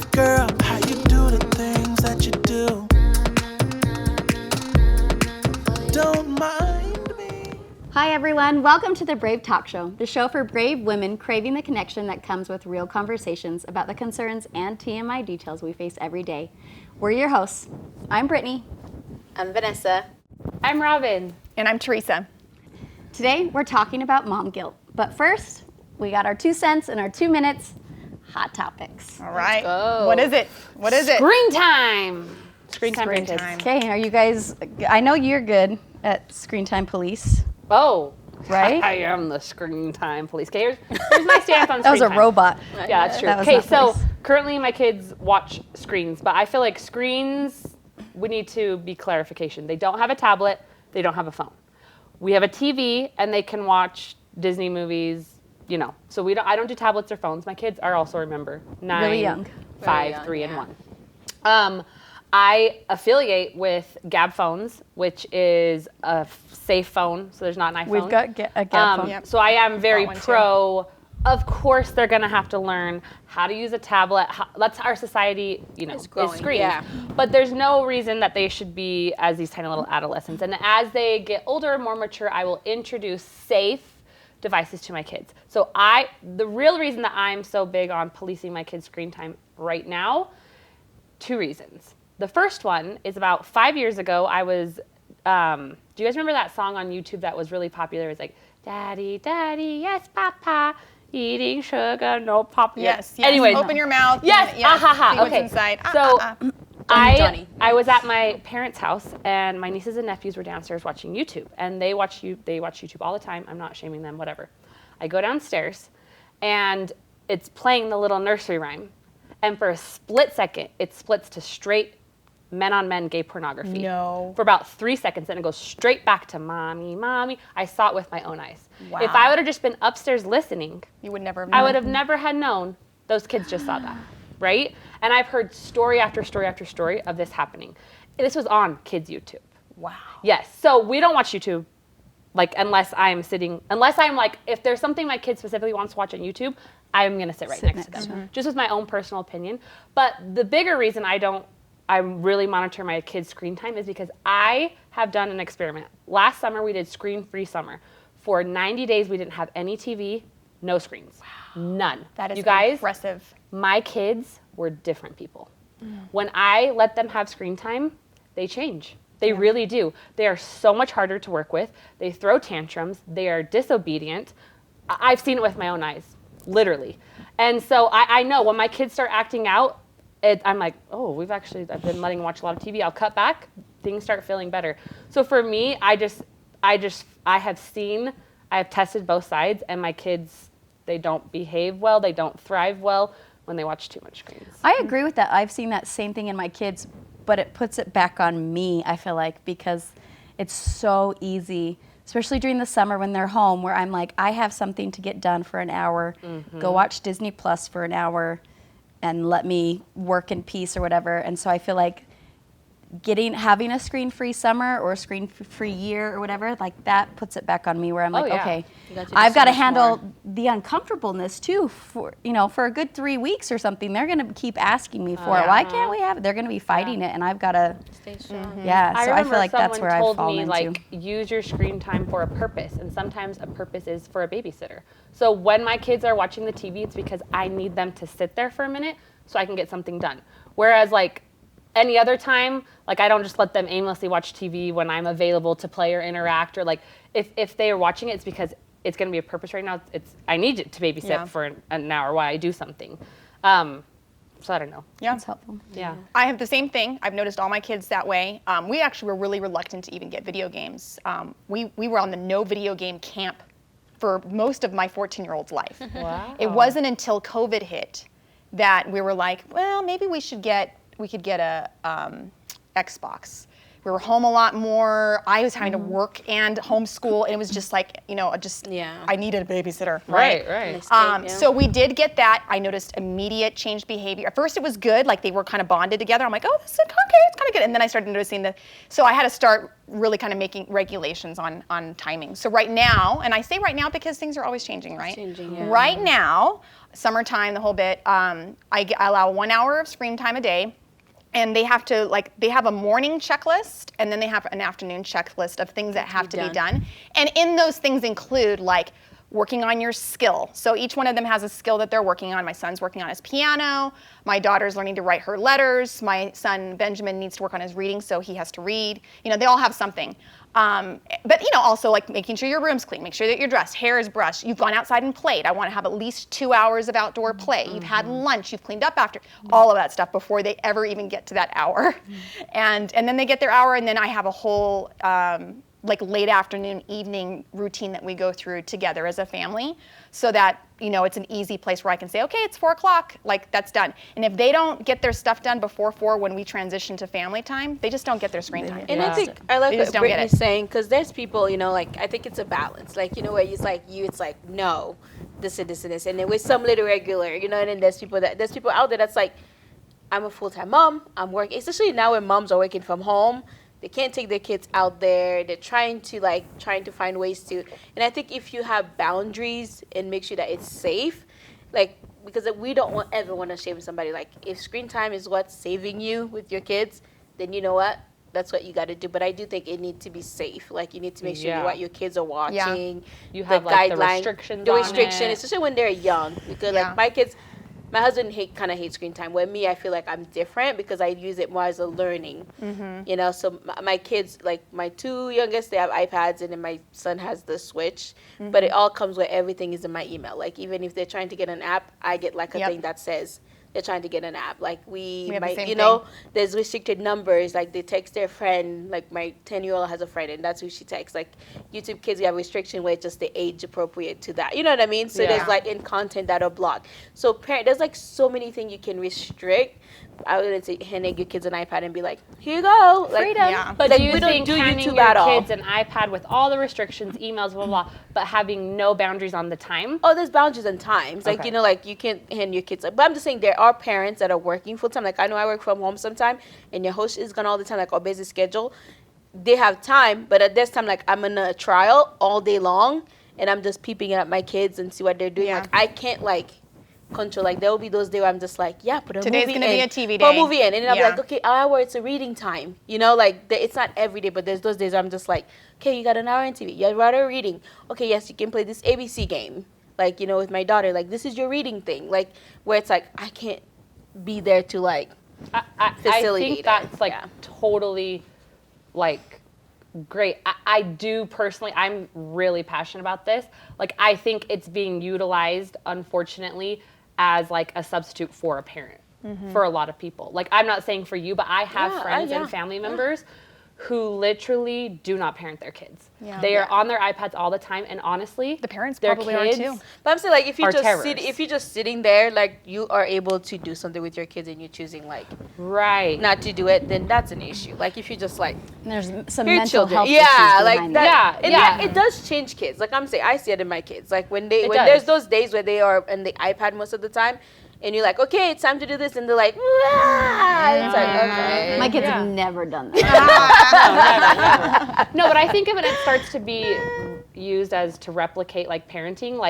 brave girl, how you do the things that you do. Don't mind me. Hi everyone, welcome to the Brave Talk Show, the show for brave women craving the connection that comes with real conversations about the concerns and TMI details we face every day. We're your hosts. I'm Brittany. I'm Vanessa. I'm Robin. And I'm Teresa. Today we're talking about mom guilt, but first we got our 2 cents and our 2 minutes hot topics. All right. go. What is it? What is it? Screen time. Screen time for Screen kids. time. Okay, are you guys, I know you're good at screen time police, Oh. right? I am the screen time police. Okay, here's my stance on screen That was a time. robot. Yeah, that's true. That was Okay, not so police. currently my kids watch screens, but I feel like screens, we need to be clarification. They don't have a tablet, they don't have a phone. We have a TV and they can watch Disney movies, you know. So I don't do tablets or phones. My kids are also, remember, 9, Really young. 5, Very young, 3, and yeah. 1. I affiliate with Gab Phones, which is a safe phone, so there's not an iPhone. We've got a Gab phone. Yep. So I am very Got one too. pro. Of course, they're going to have to learn how to use a tablet. That's our society, you know, is growing, screens. yeah. But there's no reason that they should be as these tiny little adolescents. And as they get older and more mature, I will introduce safe devices to my kids. So the real reason that I'm so big on policing my kids' screen time right now, 2 reasons. The first one is about 5 years ago, I was, do you guys remember that song on YouTube that was really popular? It was like, Daddy, Daddy, yes, Papa, eating sugar, no pop. Yes. Anyways. Open your mouth. Yes, and, yes, see what's okay. inside. So Johnny. I was at my parents' house and my nieces and nephews were downstairs watching YouTube, and they watch YouTube all the time. I'm not shaming them, whatever. I go downstairs and it's playing the little nursery rhyme, and for a split second it splits to straight men on men gay pornography. No. For about 3 seconds, and it goes straight back to mommy, mommy. I saw it with my own eyes. Wow. If I would have just been upstairs listening, You would never have I known. would have never had known those kids just saw that, right? And I've heard story after story after story of this happening. This was on kids' YouTube. Wow. Yes, so we don't watch YouTube, like, unless I'm like, if there's something my kid specifically wants to watch on YouTube, I'm gonna sit right next to them. Just with my own personal opinion. But the bigger reason I really monitor my kids' screen time is because I have done an experiment. Last summer we did screen-free summer. For 90 days we didn't have any TV, no screens, none. That is you guys, impressive. my kids were different people. When I let them have screen time, they change. They really do. They are so much harder to work with. They throw tantrums. They are disobedient. I've seen it with my own eyes, literally. And so I know when my kids start acting out, I'm like, oh, I've been letting them watch a lot of TV. I'll cut back. Things start feeling better. So for me, I have tested both sides, and my kids, they don't behave well. They don't thrive well when they watch too much screens. I agree with that. I've seen that same thing in my kids, but it puts it back on me, I feel like, because it's so easy, especially during the summer when they're home, where I'm like, I have something to get done for an hour, go watch Disney Plus for an hour, and let me work in peace or whatever. And so I feel like having a screen-free summer or a screen-free year or whatever, like that puts it back on me where I'm like, yeah. okay, You got to do I've so got to much handle more. the uncomfortableness too for a good 3 weeks or something. They're going to keep asking me for it. Why can't we have it? They're going to be fighting it, and I've got to, Stay strong. yeah. I So I remember feel like that's someone where I've told fallen me, into. like, use your screen time for a purpose, and sometimes a purpose is for a babysitter. So when my kids are watching the TV, it's because I need them to sit there for a minute so I can get something done. Whereas, like, any other time, like, I don't just let them aimlessly watch TV when I'm available to play or interact, or like if they are watching it, it's because it's going to be a purpose right now. I need it to babysit for an hour while I do something. So I don't know. Yeah. That's helpful. Yeah. I have the same thing. I've noticed all my kids that way. We actually were really reluctant to even get video games. We were on the no video game camp for most of my 14-year-old's life. Wow. It wasn't until COVID hit that we were like, well, maybe we could get a Xbox. We were home a lot more. I was having to work and homeschool, and it was just like, I needed a babysitter, right? Right. So we did get that. I noticed immediate changed behavior. At first it was good, like they were kind of bonded together. I'm like, oh, this is okay, it's kind of good. And then I started noticing so I had to start really kind of making regulations on timing. So right now, and I say right now because things are always changing, right? Right now, summertime, the whole bit, I allow 1 hour of screen time a day. And they have a morning checklist, and then they have an afternoon checklist of things that have to be done. And in those things include like working on your skill. So each one of them has a skill that they're working on. My son's working on his piano. My daughter's learning to write her letters. My son, Benjamin, needs to work on his reading, so he has to read. They all have something. But also like making sure your room's clean, make sure that you're dressed, hair is brushed, you've gone outside and played. I want to have at least 2 hours of outdoor play. You've had lunch, you've cleaned up after, all of that stuff before they ever even get to that hour. And then they get their hour, and then I have a whole like late afternoon, evening routine that we go through together as a family, so that it's an easy place where I can say, okay, it's 4 o'clock, like that's done. And if they don't get their stuff done before 4 when we transition to family time, they just don't get their screen time. And I think I like what Brittany's saying, because there's people, like I think it's a balance, like where it's like no, this and this and this, and then with some little regular, and then there's people out there that's like, I'm a full-time mom, I'm working, especially now when moms are working from home. They can't take their kids out there. They're trying to find ways to. And I think if you have boundaries and make sure that it's safe, because we don't ever want to shame somebody. Like, if screen time is what's saving you with your kids, then you know what? That's what you got to do. But I do think it needs to be safe. Like, you need to make sure what your kids are watching. You have the guidelines, the restriction, especially when they're young. Because my kids. My husband kind of hates screen time. With me, I feel like I'm different because I use it more as a learning. So my kids, like my 2 youngest, they have iPads, and then my son has the Switch. But it all comes with everything is in my email. Like, even if they're trying to get an app, I get like a thing that says they're trying to get an app. Like we might, there's restricted numbers. Like they text their friend. Like my 10-year-old has a friend, and that's who she texts. Like YouTube Kids, we have restriction where it's just the age appropriate to that. You know what I mean? So there's like in content that are blocked. So there's like so many things you can restrict. I wouldn't say hand your kids an iPad and be like, here you go, like, freedom. Yeah. But like, do you we don't think do handing YouTube your at all. kids an iPad with all the restrictions, emails, blah, blah, blah, but having no boundaries on the time? Oh, there's boundaries and times. Like, like you can't hand your kids. But I'm just saying there are parents that are working full time. Like I know I work from home sometime, and your host is gone all the time, like our busy schedule. They have time, but at this time, like I'm in a trial all day long, and I'm just peeping at my kids and see what they're doing. Like I can't control. Like there will be those days where I'm just like, put a Today's movie in. gonna be a TV Put a day. movie in, and then I'm like, okay, hour, it's a reading time. It's not every day, but there's those days where I'm just like, okay, you got an hour in TV. You're rather reading. Okay, yes, you can play this ABC game. Like with my daughter, like this is your reading thing. Like where it's like I can't be there to facilitate. I think that's totally great. I do personally, I'm really passionate about this. Like I think it's being utilized, unfortunately, as like a substitute for a parent for a lot of people. Like I'm not saying for you, but I have friends and family members who literally do not parent their kids. They are on their iPads all the time, and honestly, The parents their probably are kids too. But I'm saying like if are you're just sitting there, like you are able to do something with your kids, and you're choosing not to do it, then that's an issue. Like if you just And there's some your mental children, health issues behind that, that. it does change kids. Like I'm saying, I see it in my kids. Like when does. there's those days where they are on the iPad most of the time, and you're like, okay, it's time to do this, and they're like, it's like, okay. My kids have never done that. No, but I think when it starts to be used as to replicate parenting,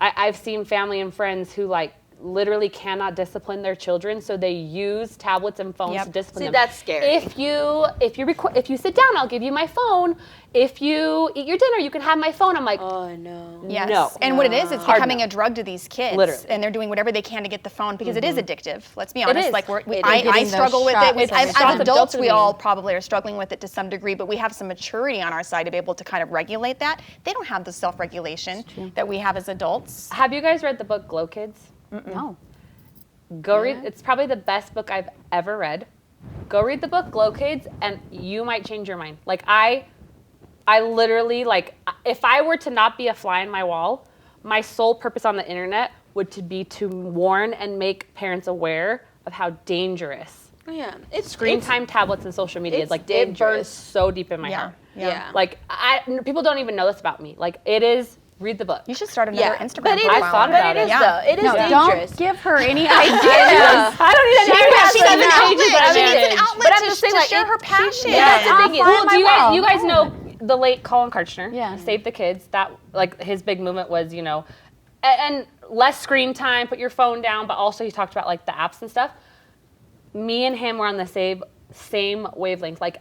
I've seen family and friends who literally cannot discipline their children, so they use tablets and phones to discipline them. That's scary. If you sit down, I'll give you my phone. If you eat your dinner, you can have my phone. I'm like, oh no. Yes. No. And what it is, it's Hard becoming no. a drug to these kids. Literally. And they're doing whatever they can to get the phone because it is addictive. Let's be honest. is. Like is. I Getting struggle those with it. shots every As time. adults, we Dopamine. all probably are struggling with it to some degree, but we have some maturity on our side to be able to kind of regulate that. They don't have the self-regulation that we have as adults. have you guys read the book Glow Kids? No. Go read. It's probably the best book I've ever read. Go read the book Glow Kids, and you might change your mind. I literally if I were to not be a fly on my wall, my sole purpose on the internet would be to warn and make parents aware of how dangerous Yeah, it's Screen time, tablets, and social media. it's Like, it burns dangerous. so deep in my heart. Yeah. Like, people don't even know this about me. Like, it is, read the book. You should start another Yeah, Instagram but it profile. I thought but about it is it. though. It is No, dangerous. don't give her any ideas. I don't even know Yeah, that she needs an 7 pages outlet. of She needs an manage. outlet But I'm to, just saying, to like, share it- her passion. That's the thing is- I'll Well, find do my you wall. guys know the late Colin Karchner? Yeah. Save the Kids. That, like, his big movement was, you know, and less screen time, put your phone down, but also he talked about, like, the apps and stuff. Me and him were on the same wavelength. Like,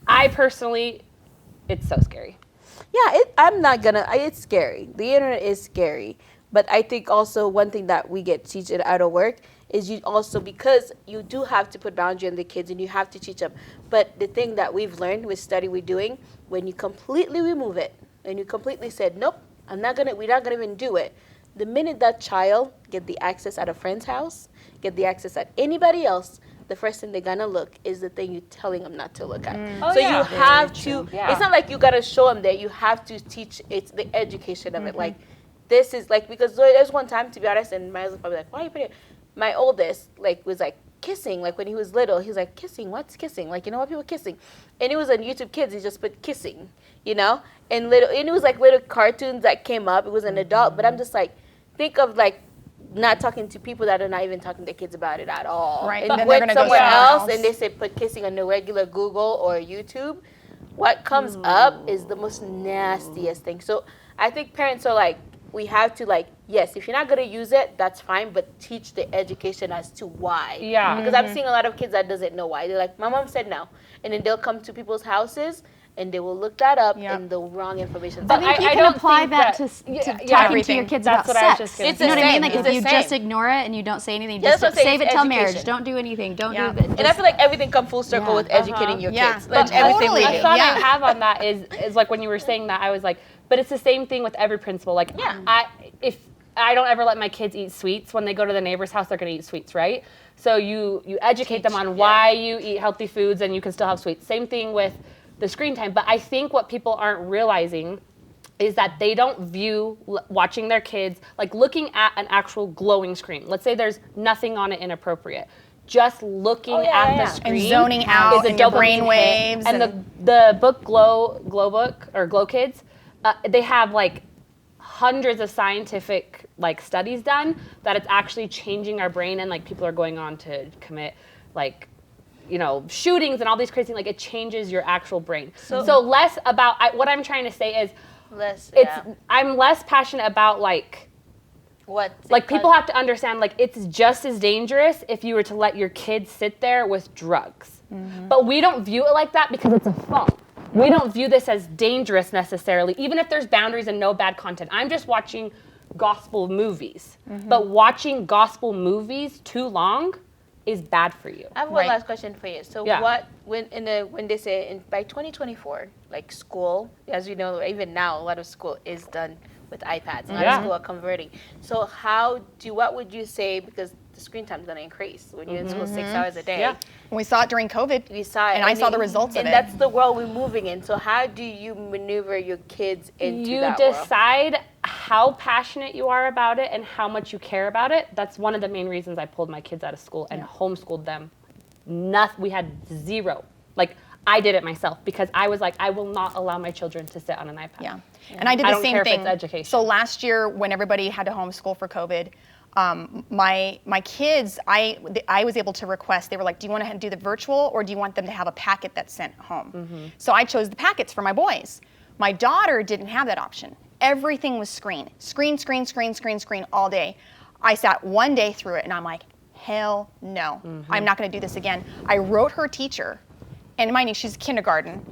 I personally, it's so scary. Yeah, I'm not gonna. It's scary. The internet is scary, but I think also one thing that we get teach it out of work is you also, because you do have to put boundary on the kids and you have to teach them. But the thing that we've learned with study we're doing, when you completely remove it and you completely said, nope, we're not gonna even do it. The minute that child get the access at a friend's house, get the access at anybody else, the first thing they're gonna look is the thing you're telling them not to look at. Oh, So yeah. you have to. Yeah. It's not like you gotta show them that. You have to teach. It's the education of it. Like this is like, because there's one time, to be honest, and my husband probably like, why are you putting it? My oldest like was like kissing, like when he was little. He's like, kissing? What's kissing? Like, you know what, people kissing? And it was on YouTube Kids. He just put kissing, you know, and it was like little cartoons that came up. It was an adult, but I'm just like, think of like not talking to people that are not even talking to their kids about it at all. Right, And and then went they're gonna go somewhere somewhere else else. and they say put kissing on the regular Google or YouTube. What comes up is the most nastiest thing. So I think parents are like, we have to like, yes, if you're not gonna use it, that's fine, but teach the education as to why. Yeah. Because I'm seeing a lot of kids that doesn't know why. They're like, my mom said no. And then they'll come to people's houses and they will look that up Yeah. and the wrong information. I think you I can don't apply think that that- to yeah, talking yeah, to everything. your kids That's about what I was sex. just gonna It's You know the what I mean? same. Like It's if you the just same. ignore it and you don't say anything, Yeah, just that's what I'm saying, save it it's till marriage. education. Don't do anything. Don't Yeah. do that. And I feel like everything comes full circle Yeah. with educating your Yeah. kids. But Like everything we totally. do. A thought Yeah. I have on that is like when you were saying that, I was like, but it's the same thing with every principal. Like, if I don't ever let my kids eat sweets, when they go to the neighbor's house, they're gonna eat sweets, right? So you educate them on why you eat healthy foods and you can still have sweets. Same thing with the screen time. But I think what people aren't realizing is that they don't view watching their kids, like looking at an actual glowing screen. Let's say there's nothing on it inappropriate. Just looking at the screen And zoning out is a and your dopamine brain hit. waves. And the book Glow Book or Glow Kids, they have like hundreds of scientific like studies done that it's actually changing our brain, and like people are going on to commit like, you know, shootings and all these crazy, like it changes your actual brain. So less about, what I'm trying to say is I'm less passionate about like people have to understand, like, it's just as dangerous if you were to let your kids sit there with drugs. But we don't view it like that because it's a phone. We don't view this as dangerous necessarily, even if there's boundaries and no bad content. I'm just watching gospel movies. But watching gospel movies too long is bad for you. I have one last question for you. So Yeah. when they say by 2024, like school, as you know, even now a lot of school is done with iPads. A lot of school are converting. So what would you say, because the screen time is going to increase when you're in school 6 hours a day. Yeah. We saw it during COVID. We saw it. And I saw the results of and it. that's the world we're moving in. So how do you maneuver your kids into You that world? decide how passionate you are about it and how much you care about it. That's one of the main reasons I pulled my kids out of school and homeschooled them. We had zero. Like, I did it myself because I was like, I will not allow my children to sit on an iPad. Yeah. And I did I the don't same care if thing. it's education. So last year, when everybody had to homeschool for COVID, my kids, I was able to request. They were like, "Do you want to do the virtual, or do you want them to have a packet that's sent home?" So I chose the packets for my boys. My daughter didn't have that option. Everything was screen all day. I sat one day through it, and I'm like, hell no, I'm not going to do this again. I wrote her teacher, and mind you, she's kindergarten.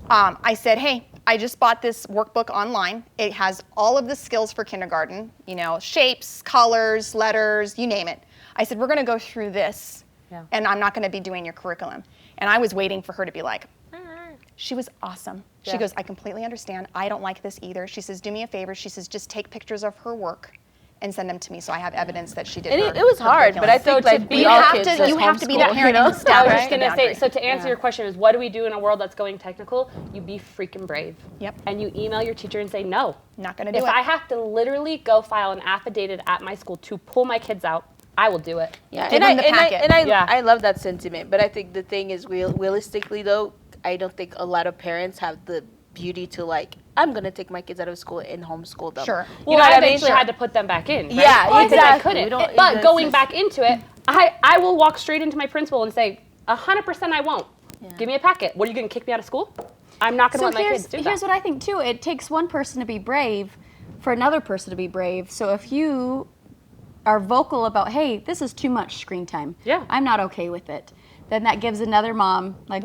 I said, hey, I just bought this workbook online. It has all of the skills for kindergarten, you know, shapes, colors, letters, you name it. I said, we're going to go through this, and I'm not going to be doing your curriculum. And I was waiting for her to be like, she was awesome. She goes, I completely understand. I don't like this either. She says, do me a favor. She says, just take pictures of her work and send them to me so I have evidence that she did And her, it was her hard, but I curriculum. think like you have to be the parent and the staff. I was right? just gonna Boundary. say, so to answer your question is, what do we do in a world that's going technical? You be freaking brave. Yep. And you email your teacher and say, no. Not gonna do If it. I have to literally go file an affidavit at my school to pull my kids out, I will do it. Yeah, Give them the packet. Yeah. I love that sentiment. But I think the thing is, realistically though, I don't think a lot of parents have the beauty to like, I'm gonna take my kids out of school and homeschool them. Sure. Well, I eventually had to put them back in. Right? Yeah, Because I exactly. couldn't. But going back into it, I will walk straight into my principal and say, 100% I won't. Give me a packet. What, are you going to kick me out of school? I'm not going to let my kids do that. Here's what I think too. It takes one person to be brave for another person to be brave. So if you are vocal about, hey, this is too much screen time. Yeah. I'm not okay with it. Then that gives another mom like,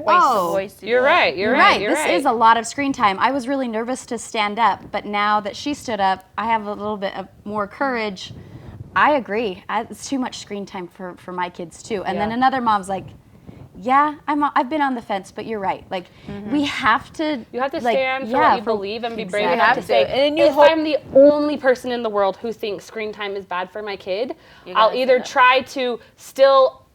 You're right. You're right. This is a lot of screen time. I was really nervous to stand up, but now that she stood up, I have a little bit of more courage. I agree. It's too much screen time for my kids too. And then another mom's like, yeah, I've been on the fence, but you're right. Like, we have to. You have to like, stand for what you believe and be brave exactly. enough to say, And you if I'm the only person in the world who thinks screen time is bad for my kid, I'll either try to still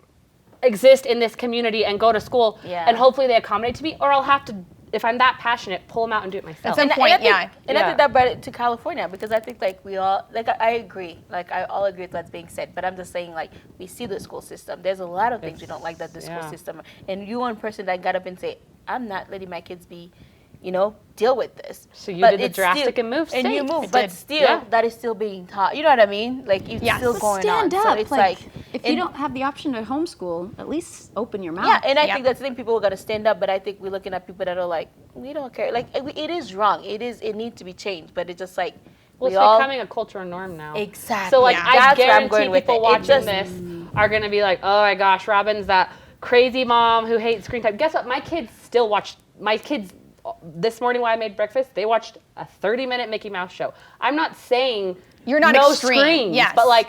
exist in this community and go to school, and hopefully they accommodate to me, or I'll have to, if I'm that passionate, pull them out and do it myself. At some point, I think that brought it to California because I think like we all like I agree, like I all agree with what's being said, but I'm just saying like we see the school system. There's a lot of things we don't like that the school system, and you one person that got up and say, I'm not letting my kids be, deal with this. So you but did the drastic and move and you states. move, but still that is still being taught. You know what I mean? Like it's still going stand on. up. So it's like if you don't have the option to homeschool, at least open your mouth. yeah, and I think that's the thing. People are gonna stand up, but I think we're looking at people that are like, we don't care. Like it is wrong. It needs to be changed, but it's just like Well, it's becoming a cultural norm now. Exactly. So like I That's where I'm guarantee going with people it. watching this are gonna be like, oh my gosh, Robin's that crazy mom who hates screen time. Guess what? My kids still watch. My kids this morning while I made breakfast, they watched a 30-minute Mickey Mouse show. I'm not saying You're not no extreme. screens, Yes. but like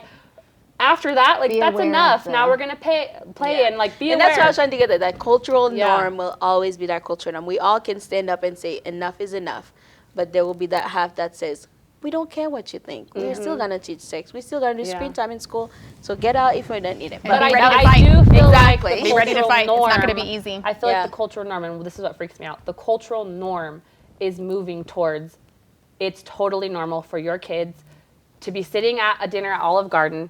after that, like Be that's aware enough. of Now the- we're gonna play and like be and aware. that's what I was trying to get at. That cultural Yeah. norm will always be that cultural norm. We all can stand up and say enough is enough, but there will be that half that says we don't care what you think. We're still gonna teach sex. We're still gonna do screen time in school. So get out if you don't need it. But be ready to I fight. do feel Exactly. like the Be ready to cultural fight. It's not gonna norm- be easy. I feel Yeah. like the cultural norm, and this is what freaks me out, the cultural norm is moving towards it's totally normal for your kids to be sitting at a dinner at Olive Garden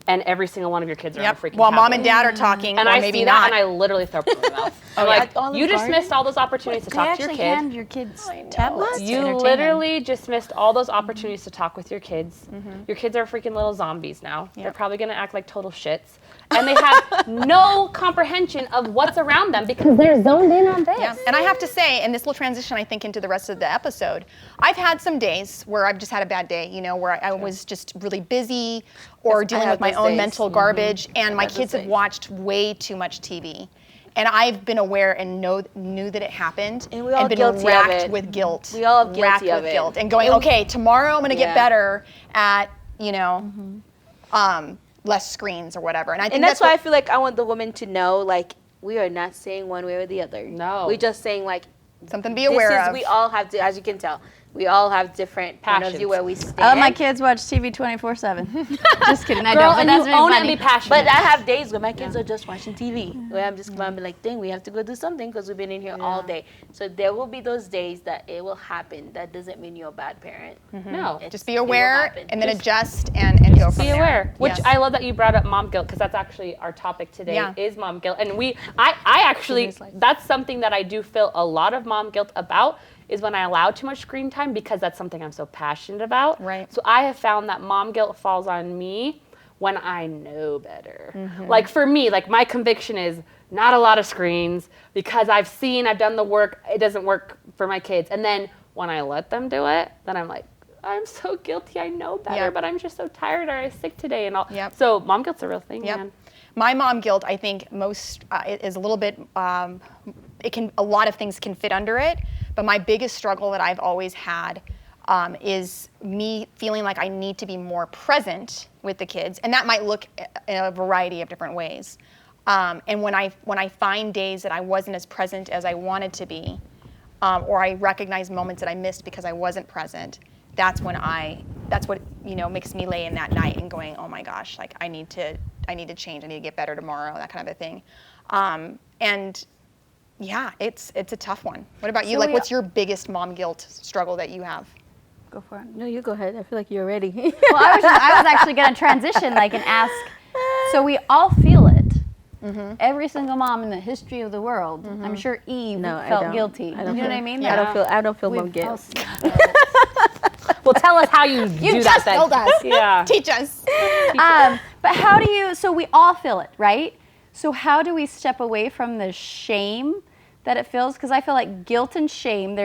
and every single one of your kids are on a freaking While mom tablet. and dad are talking, and or I maybe see not. that and I literally throw up in my mouth. I'm like, At Olive you just Garden? missed all those opportunities to They talk to your actually kid. hand your kids tablets. to You entertain them. literally just missed all those opportunities to talk with your kids. Your kids are freaking little zombies now. They're probably going to act like total shits. And they have no comprehension of what's around them because they're zoned in on this. Yeah. And I have to say, and this will transition, I think, into the rest of the episode. I've had some days where I've just had a bad day, where I was just really busy or dealing have with my those own days. mental garbage, and my have those kids have days. watched way too much TV. And I've been aware and knew that it happened, And we all been guilty of racked it. with guilt. We all guilty racked of with it. guilt, and going, okay, tomorrow I'm going to get Yeah. better at, less screens or whatever. And I think And that's why what, I feel like I want the woman to know, like, we are not saying one way or the other. No. We're just saying, like, something to be aware of. we all have to, as you can tell, we all have different point of Passions. view where we stand. I let my kids watch TV 24/7. Just kidding, I Girl, don't. But and that's you really own it funny. and be passionate. But I have days where my kids are just watching TV, where I'm just gonna be like, dang, we have to go do something because we've been in here all day. So there will be those days that it will happen. That doesn't mean you're a bad parent. No. just be It will aware happen. and then Just adjust and go from Be there. aware. Which Yes. I love that you brought up mom guilt because that's actually our topic today Yeah. is mom guilt. And I actually, that's something that I do feel a lot of mom guilt about is when I allow too much screen time because that's something I'm so passionate about. Right. So I have found that mom guilt falls on me when I know better. Mm-hmm. Like for me, like my conviction is not a lot of screens because I've done the work, it doesn't work for my kids. And then when I let them do it, then I'm like, I'm so guilty. I know better, Yeah. but I'm just so tired or I'm sick today and all. Yep. So mom guilt's a real thing, Yep. man. My mom guilt, I think it is a little bit, a lot of things can fit under it, but my biggest struggle that I've always had is me feeling like I need to be more present with the kids, and that might look in a variety of different ways. And when I find days that I wasn't as present as I wanted to be, or I recognize moments that I missed because I wasn't present, that's what makes me lay in that night and going, oh my gosh, like I need to change, I need to get better tomorrow, that kind of a thing. And yeah, it's a tough one. What about you? So Like, we- what's your biggest mom guilt struggle that you have? Go for it. No, you go ahead. I feel like you're ready. Well, I was actually going to transition and ask. So we all feel it. Every single mom in the history of the world. I'm sure Eve No, I felt don't. guilty. I don't You know feel- what I mean? I don't feel mom We've guilt. Well, tell us how you You do just that. told us. Yeah. Teach us. But how do you, so we all feel it, right? So how do we step away from the shame that it feels? Because I feel like guilt and shame,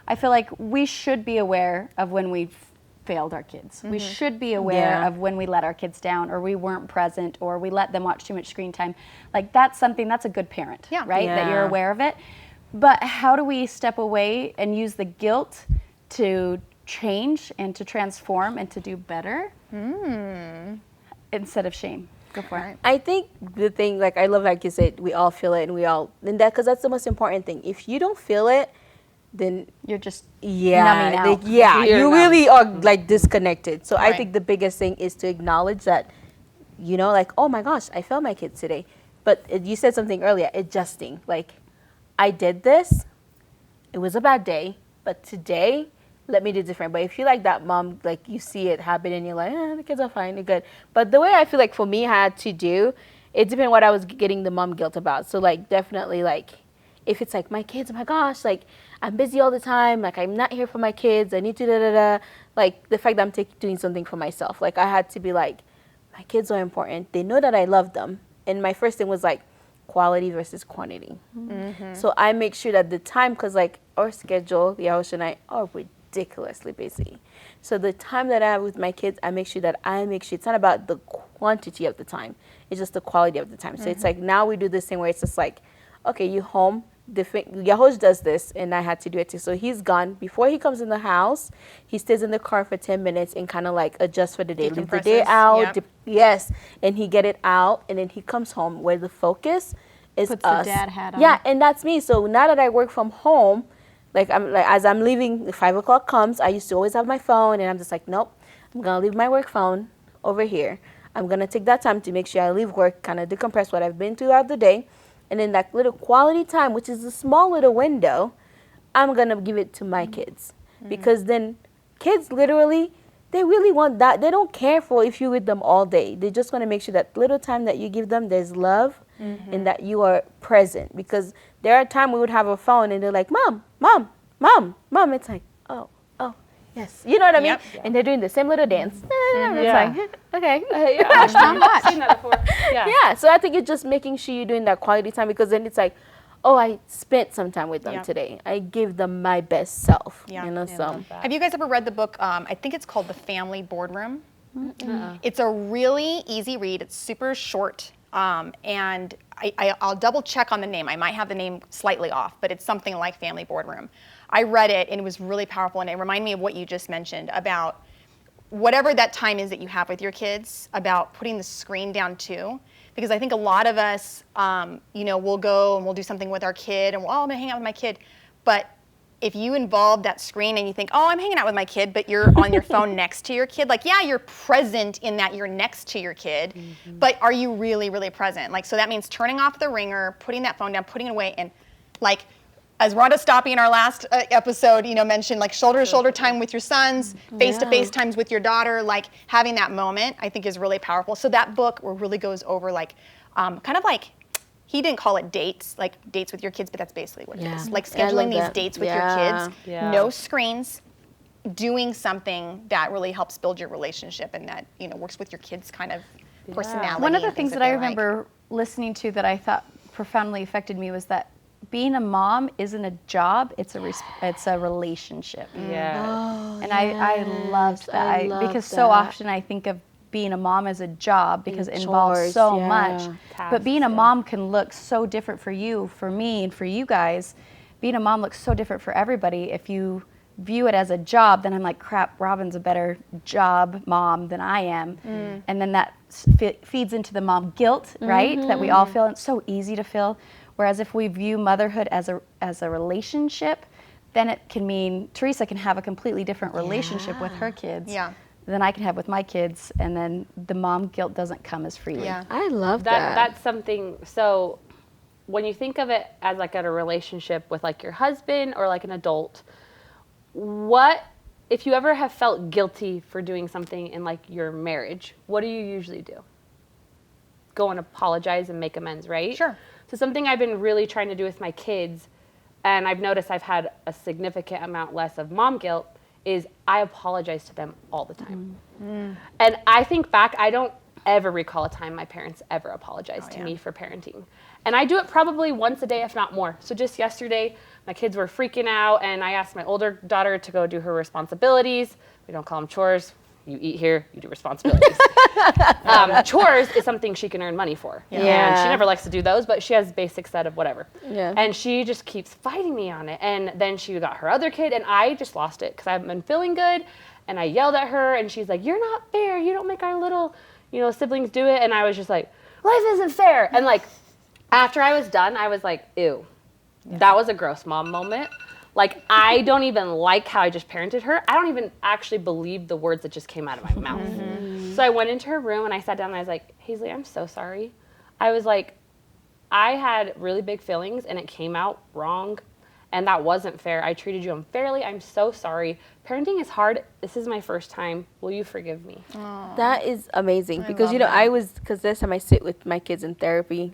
I feel like we should be aware of when we've failed our kids. We should be aware Yeah. of when we let our kids down or we weren't present or we let them watch too much screen time. Like that's a good parent, Yeah. right? That you're Yeah. aware of it. But how do we step away and use the guilt to change and to transform and to do better instead of shame? Go for it. I think the thing, like I love, like you said, we all feel it, and because that's the most important thing. If you don't feel it, then You're just yeah, numbing out. You're you numb. really are like disconnected. So I Right. think the biggest thing is to acknowledge that, like, oh my gosh, I failed my kids today. But you said something earlier, adjusting. Like, I did this, it was a bad day, but today, let me do different. But if you like that mom, like you see it happen and you're like, the kids are fine, they're good. But the way I feel like for me, I had to do, it depended what I was getting the mom guilt about. So like definitely like, if it's like my kids, oh my gosh, like I'm busy all the time, like I'm not here for my kids, I need to da-da-da. Like the fact that I'm doing something for myself. Like I had to be like, my kids are important. They know that I love them. And my first thing was like quality versus quantity. So I make sure that the time, because like our schedule, Yahush and I are ridiculously busy. So the time that I have with my kids, I make sure it's not about the quantity of the time. It's just the quality of the time. So it's like now we do this thing where it's just like, okay, you home. Yahosh does this, and I had to do it too. So he's gone. Before he comes in the house, he stays in the car for 10 minutes and kind of like adjusts for the day. Leave the day Decompresses, out. yep. Yes. And he get it out, and then he comes home where the focus is Puts the us. dad hat on. Yeah, and that's me. So now that I work from home, as I'm leaving, 5 o'clock comes, I used to always have my phone, and I'm just like, nope, I'm going to leave my work phone over here. I'm going to take that time to make sure I leave work, kind of decompress what I've been throughout the day. And then that little quality time, which is a small little window, I'm going to give it to my kids. Because then kids literally, they really want that. They don't care for if you're with them all day. They just want to make sure that little time that you give them, there's love and that you are present. Because there are times we would have a phone and they're like, Mom, Mom, Mom, Mom. It's like, oh, yes. You know what I mean? Yep. And they're doing the same little dance. It's Yeah. like, okay. I've seen that before. Yeah. Yeah, so I think it's just making sure you're doing that quality time, because then it's like, oh, I spent some time with them Yeah. today. I gave them my best self. Yeah. So Have you guys ever read the book? I think it's called The Family Boardroom. It's a really easy read. It's super short. And I'll double check on the name. I might have the name slightly off, but it's something like Family Boardroom. I read it and it was really powerful, and it reminded me of what you just mentioned about whatever that time is that you have with your kids, about putting the screen down too. Because I think a lot of us, we'll go and we'll do something with our kid and I'm gonna hang out with my kid. But if you involve that screen and you think, oh, I'm hanging out with my kid, but you're on your phone next to your kid, like, yeah, you're present in that you're next to your kid, but are you really, really present? Like, so that means turning off the ringer, putting that phone down, putting it away, and like, as Rhonda Stoppy in our last episode, mentioned, like shoulder-to-shoulder time with your sons, face-to-face times with your daughter, like having that moment, I think is really powerful. So that book really goes over like, kind of like, he didn't call it dates, like dates with your kids, but that's basically what it is. Like I love scheduling these that. dates with your Yeah. kids, Yeah. no screens, doing something that really helps build your relationship and that, works with your kids' kind of personality. One of the and things that I they like. remember listening to that I thought profoundly affected me was that being a mom isn't a job; it's a relationship. Yeah. And I loved that I love because so that. often I think of being a mom as a job because it involves chores, so yeah. much. Tasks, But being a yeah. mom can look so different for you, for me, and for you guys. Being a mom looks so different for everybody. If you view it as a job, then I'm like, crap, Robin's a better job mom than I am. And then that feeds into the mom guilt, right? That we all feel. And it's so easy to feel. Whereas if we view motherhood as a relationship, then it can mean Teresa can have a completely different relationship with her kids Yeah. than I can have with my kids. And then the mom guilt doesn't come as freely. Yeah. I love that. That's something. So when you think of it as like a relationship with like your husband or like an adult, what if you ever have felt guilty for doing something in like your marriage, what do you usually do? go and apologize and make amends, right? Sure. So something I've been really trying to do with my kids, and I've noticed I've had a significant amount less of mom guilt, is I apologize to them all the time. And I think back, I don't ever recall a time my parents ever apologized to me for parenting. And I do it probably once a day, if not more. So just yesterday, my kids were freaking out, and I asked my older daughter to go do her responsibilities. We don't call them chores. You eat here, you do responsibilities. Chores is something she can earn money for. And she never likes to do those, but she has a basic set of whatever. Yeah. And she just keeps fighting me on it. And then she got her other kid, and I just lost it because I haven't been feeling good. And I yelled at her, and she's like, "You're not fair. You don't make our little, siblings do it." And I was just like, "Life isn't fair." And like, after I was done, I was like, ew, that was a gross mom moment. Like, I don't even like how I just parented her. I don't even actually believe the words that just came out of my mouth. So I went into her room and I sat down and I was like, "Hazley, I'm so sorry." I was like, I had really big feelings and it came out wrong. And that wasn't fair. I treated you unfairly. I'm so sorry. Parenting is hard. This is my first time. Will you forgive me? That is amazing because because this time I sit with my kids in therapy,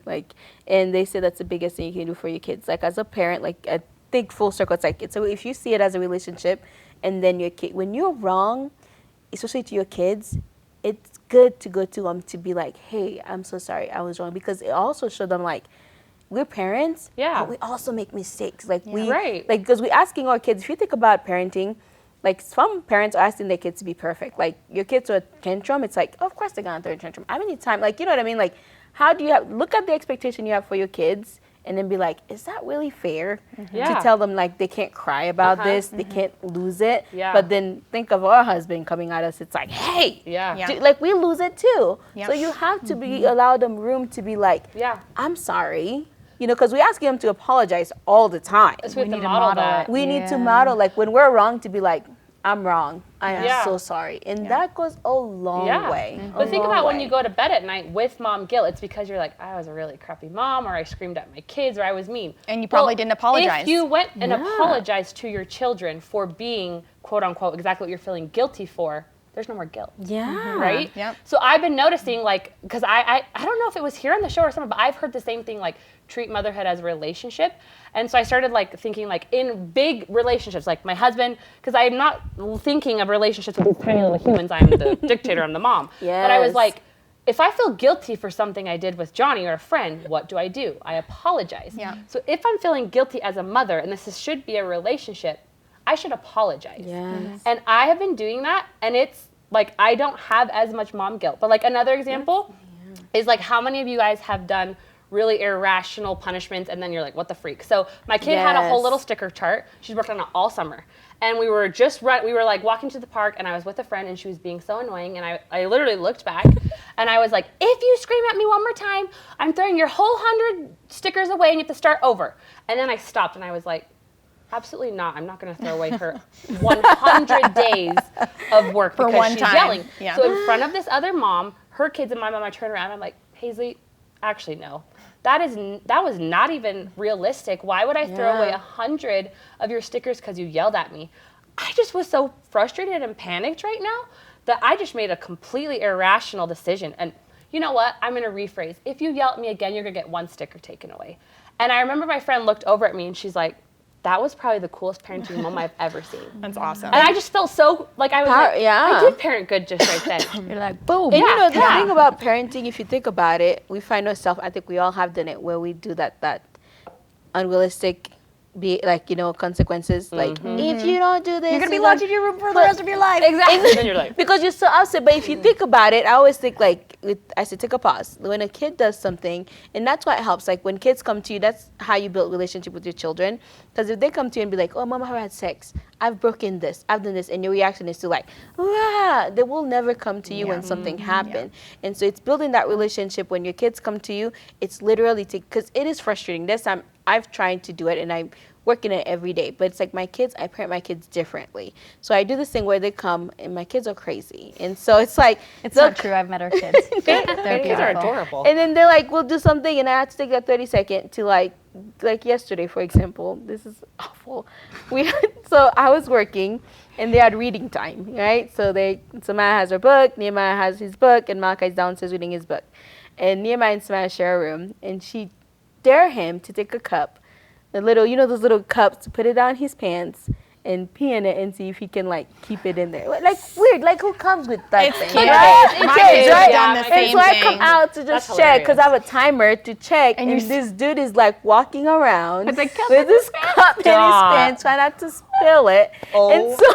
and they say that's the biggest thing you can do for your kids. Like, as a parent, I think full circle, so if you see it as a relationship, and then your kid, when you're wrong, especially to your kids, it's good to go to them to be like, "Hey, I'm so sorry, I was wrong," because it also showed them we're parents, but we also make mistakes. Because we're asking our kids, if you think about parenting, some parents are asking their kids to be perfect. Like, your kids throw a tantrum, it's like, of course they're gonna throw a tantrum. How many times, you know what I mean? How do you look at the expectation you have for your kids and then be like, is that really fair to tell them they can't cry about this, they can't lose it? But then think of our husband coming at us, it's like, hey, we lose it too. So you have to allow them room to be like, I'm sorry. Because we ask them to apologize all the time. We need to model that. We need to model, when we're wrong, to be like, I'm wrong. I am so sorry. And that goes a long way. But think about when you go to bed at night with mom guilt. It's because you're like, I was a really crappy mom, or I screamed at my kids, or I was mean. And you probably didn't apologize. If you went and apologized to your children for being, quote unquote, exactly what you're feeling guilty for, there's no more guilt. Right? Yep. So I've been noticing, because I don't know if it was here on the show or something, but I've heard the same thing, treat motherhood as a relationship. And so I started thinking in big relationships, like my husband, because I'm not thinking of relationships with these tiny little humans. I'm the dictator, I'm the mom. But I was like, if I feel guilty for something I did with Johnny or a friend, what do? I apologize. So if I'm feeling guilty as a mother, and should be a relationship, I should apologize. And I have been doing that, and it's I don't have as much mom guilt. But another example is how many of you guys have done really irrational punishments, and then you're like, what the freak? So my kid had a whole little sticker chart. She's worked on it all summer. And we were walking to the park, and I was with a friend, and she was being so annoying, and I literally looked back, and I was like, if you scream at me one more time, I'm throwing your whole 100 stickers away, and you have to start over. And then I stopped, and I was like, absolutely not. I'm not going to throw away her 100 days of work for because one she's time. Yelling. Yeah. So in front of this other mom, her kids and my mom, I turn around, I'm like, Hazley, actually, no. That was not even realistic. Why would I throw away 100 of your stickers because you yelled at me? I just was so frustrated and panicked right now that I just made a completely irrational decision. And you know what? I'm going to rephrase. If you yell at me again, you're going to get one sticker taken away. And I remember my friend looked over at me and she's like, that was probably the coolest parenting moment I've ever seen. That's awesome. And I just felt so, I did parent good just right then. You're like, boom. And the thing about parenting, if you think about it, we find ourselves, I think we all have done it, where we do that unrealistic, consequences. If you don't do this, you're going to be locked in your room for the rest of your life. Exactly. Then you're like, because you're so upset. But if you think about it, I always think I said, take a pause. When a kid does something, and that's why it helps. When kids come to you, that's how you build relationship with your children. Because if they come to you and be like, oh, mama, I had sex, I've broken this, I've done this, and your reaction is to they will never come to you when something happened. And so it's building that relationship. When your kids come to you, it's literally because it is frustrating. This time I've tried to do it, and I'm working it every day. But it's I parent my kids differently. So I do this thing where they come, and my kids are crazy. And so it's it's not true. I've met our kids. They're kids are adorable. And then they're we'll do something, and I had to take that 30-second to like yesterday, for example. This is awful. So I was working, and they had reading time, right? So Maya has her book, Nehemiah has his book, and Malachi's downstairs reading his book. and Nehemiah and Samaya share a room, and she dare him to take a cup, the little, those little cups, to put it down his pants and pee in it and see if he can like keep it in there. Like weird, like who comes with that thing? cute. Right? My Kids, kids right? have done the And same so I thing. come out to That's just check because I hilarious. have a timer to check, and you this dude is like walking around With a cup with this cup in his Stop. pants, trying not to spill it. And so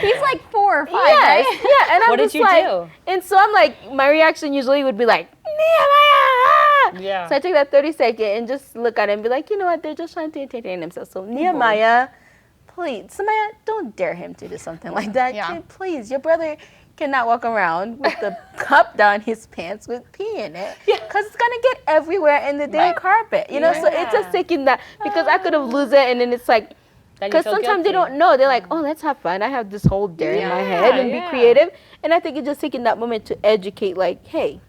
He's like 4 or 5, yeah, right? yeah. And I'm What did just you like, do? And so I'm like, my reaction usually would be like, Nehemiah! Yeah. So I take that 30-second and just look at him and be like, you know what? They're just trying to entertain themselves. So Nehemiah, please, Samaya, don't dare him to do something like that. Yeah. Kid, please, your brother cannot walk around with the cup down his pants with pee in it. Because it's going to get everywhere in the damn carpet. So it's just taking that, because I could have lose it, and then it's like, Then you because feel sometimes they guilty. don't know. They're like, oh, let's have fun. I have this whole dare in my head and be creative. And I think it's just taking that moment to educate, like, hey,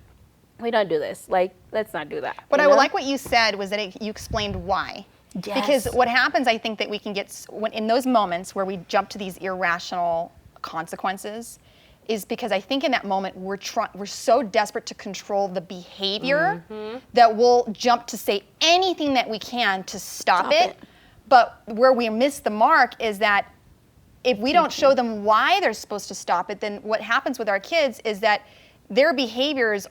we don't do this. Like, let's not do that. What you I would know? like what you said was that you explained why. Yes. Because what happens, I think, that we can get when in those moments where we jump to these irrational consequences, is because I think in that moment we're so desperate to control the behavior that we'll jump to say anything that we can to stop it. But where we miss the mark is that if we don't show them why they're supposed to stop it, then what happens with our kids is that their behavior is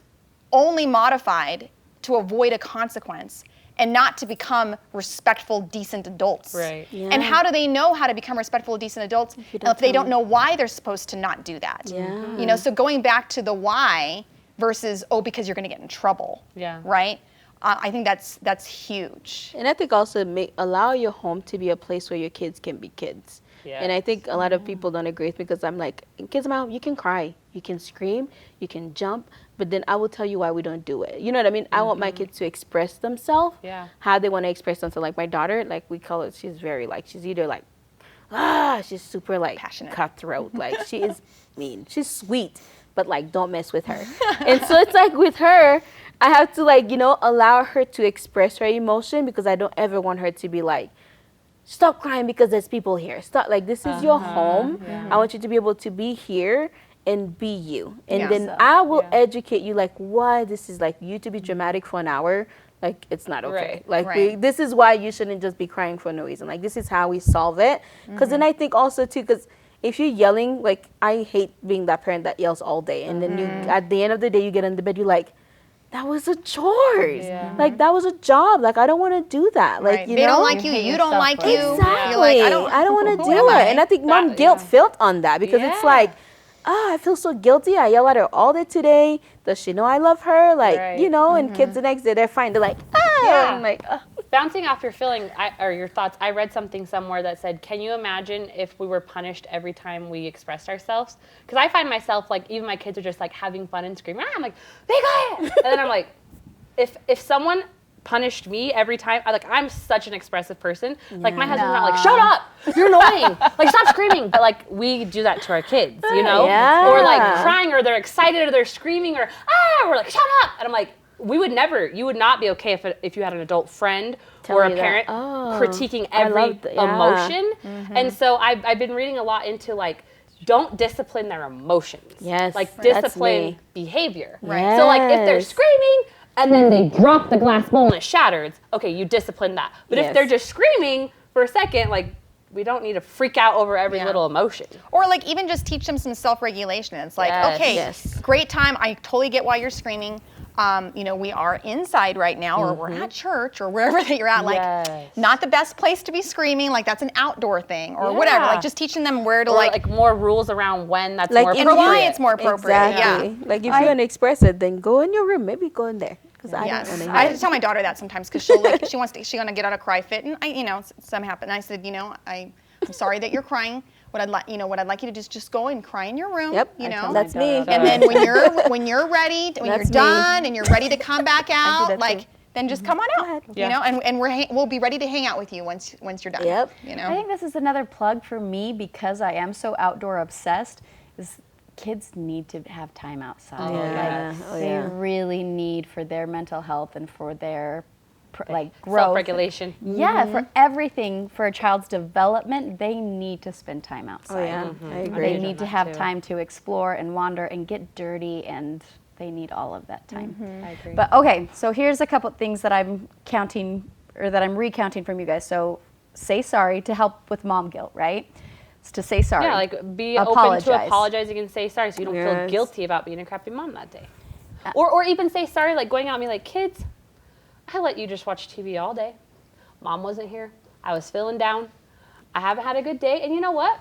only modified to avoid a consequence and not to become respectful, decent adults. Right. Yeah. And how do they know how to become respectful, decent adults if they don't know why they're supposed to not do that? Yeah. So going back to the why versus, because you're going to get in trouble. Yeah. Right? I think that's huge. And I think also allow your home to be a place where your kids can be kids. Yeah. And I think a lot of people don't agree with me, because I'm like, kids, mom, you can cry, you can scream, you can jump, but then I will tell you why we don't do it. You know what I mean? I want my kids to express themselves, how they want to express themselves. Like my daughter, like we call it, she's very like, she's either like, she's super like Passionate. cutthroat. Like she is mean. She's sweet, but like don't mess with her. And so it's like with her, I have to like, allow her to express her emotion, because I don't ever want her to be like, stop crying because there's people here. Stop, like this is your home. I want you to be able to be here and be you. And then I will educate you like why this is like you to be dramatic for an hour. Like it's not okay. Right. Like this is why you shouldn't just be crying for no reason. Like this is how we solve it. Because then I think also too, because if you're yelling, like I hate being that parent that yells all day, and then you at the end of the day you get in the bed, you're like, that was a chores. Like that was a job. Like I don't want to do that. Like Right. you They know, don't like you. You don't like you. Exactly. You're like, I don't want to who do am it. I? And I think mom guilt felt on that, because it's like, I feel so guilty. I yell at her all day today. Does she know I love her? Like, and kids the next day, they're fine. They're like, I'm like, Bouncing off your feeling or your thoughts, I read something somewhere that said, can you imagine if we were punished every time we expressed ourselves? Because I find myself, like, even my kids are just, like, having fun and screaming. I'm like, be quiet! And then I'm like, if someone punished me every time, I'm such an expressive person. Like, my husband's not like, shut up! You're annoying! Like, stop screaming! But, like, we do that to our kids, Yeah. Or, like, crying, or they're excited, or they're screaming, or, we're like, shut up! And I'm like, you would not be okay if you had an adult friend or a you that. parent Oh, critiquing I every love that. emotion. And so I've been reading a lot into like, don't discipline their emotions. Yes, Like that's discipline me. behavior. Right. So like if they're Yes. screaming and then they drop the glass bowl and it shatters, okay, you discipline that. But Yes. if they're just screaming for a second, like we don't need to freak out over every little emotion. Or like even just teach them some self-regulation. It's like, Yes. okay, Yes. great time. I totally get why you're screaming. We are inside right now, or we're at church, or wherever that you're at. Like, Yes. not the best place to be screaming. Like that's an outdoor thing, or whatever. Like just teaching them where to Or like like more rules around when that's Like more if for appropriate. why it's more appropriate. Exactly. Yeah. Like if you want to express it, then go in your room. Maybe go in there, because I Yes, don't want to I hear tell my daughter that sometimes because she's gonna get on a cry fit, and some happen. And I said, I'm sorry that you're crying. What I'd like you to do is just go and cry in your room. Yep, that's me. And then when you're ready, when you're That's me. done, and you're ready to come back out, that like too. then just come on out. And we'll be ready to hang out with you once you're done. Yep. I think this is another plug for me, because I am so outdoor obsessed, is kids need to have time outside. They really need, for their mental health and for their growth. Self-regulation. Yeah, for everything, for a child's development, they need to spend time outside. I agree. They need to have time to explore and wander and get dirty and they need all of that time. I agree. But okay, so here's a couple things that I'm counting or that I'm recounting from you guys. So say sorry to help with mom guilt, right? It's to say sorry. Yeah, like be open to apologizing and say sorry so you don't feel guilty about being a crappy mom that day. Or even say sorry, like going out and be like, kids, I let you just watch TV all day. Mom wasn't here. I was feeling down. I haven't had a good day. And you know what?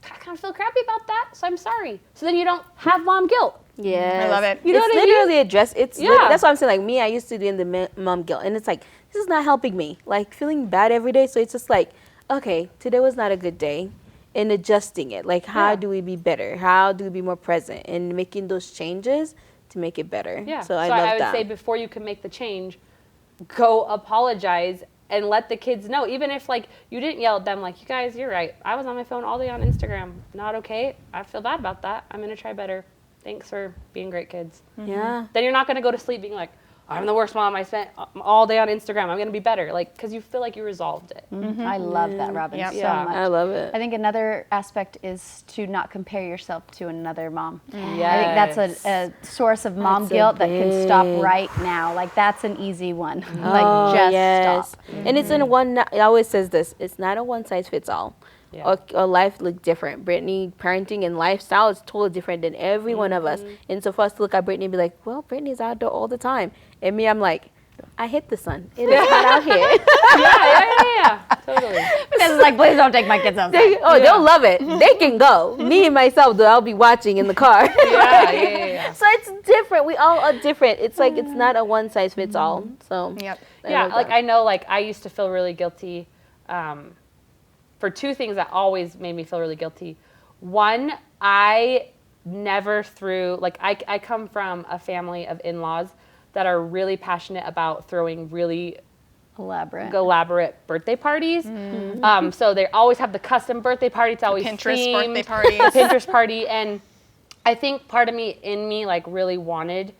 I kind of feel crappy about that, so I'm sorry. So then you don't have mom guilt. Yeah, I love it. You know what I mean? Literally address. It's Yeah. that's what I'm saying. Like me, I used to do in the mom guilt, and it's like this is not helping me. Like feeling bad every day. So it's just like, okay, today was not a good day, and adjusting it. Like how do we be better? How do we be more present? And making those changes to make it better. Yeah. So I love I would that. say before you can make the change, go apologize and let the kids know. Even if like you didn't yell at them, like, you guys, you're right. I was on my phone all day on Instagram. Not okay. I feel bad about that. I'm gonna try better. Thanks for being great kids. Yeah. Then you're not gonna go to sleep being like, I'm the worst mom. I spent all day on Instagram. I'm gonna be better. Like, because you feel like you resolved it. I love that, Robin, so Yeah. much. I love it. I think another aspect is to not compare yourself to another mom. I think Yes. that's a source of mom That's a guilt that can stop big- right now. Like that's an easy one. Oh, Like just yes. stop. And it's in one. It always says this. It's not a one size fits all. Yeah. Or life look different. Brittany parenting and lifestyle is totally different than every one of us. And so for us to look at Brittany and be like, well, Brittany's outdoor all the time, and me, I'm like, I hit the sun. It is hot out here. yeah. Totally. Vanessa's like, please don't take my kids outside. They'll love it. They can go. Me and myself, though, I'll be watching in the car. Yeah. So it's different. We all are different. It's like it's not a one size fits all. So Yep. Yeah, like I know, like I used to feel really guilty for two things that always made me feel really guilty. One, I never threw, like I come from a family of in-laws that are really passionate about throwing really elaborate birthday parties. So they always have the custom birthday party. It's always Pinterest themed, birthday parties. the Pinterest party. And I think part of me like really wanted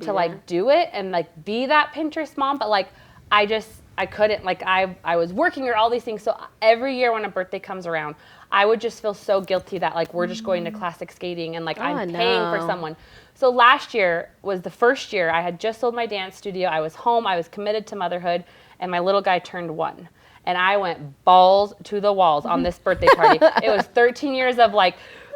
to like do it and like be that Pinterest mom, but like I couldn't, like I was working or all these things. So every year when a birthday comes around, I would just feel so guilty that like we're just going to classic skating and like I'm paying for someone. So last year was the first year I had just sold my dance studio. I was home, I was committed to motherhood, and my little guy turned 1. And I went balls to the walls on this birthday party. It was 13 years of like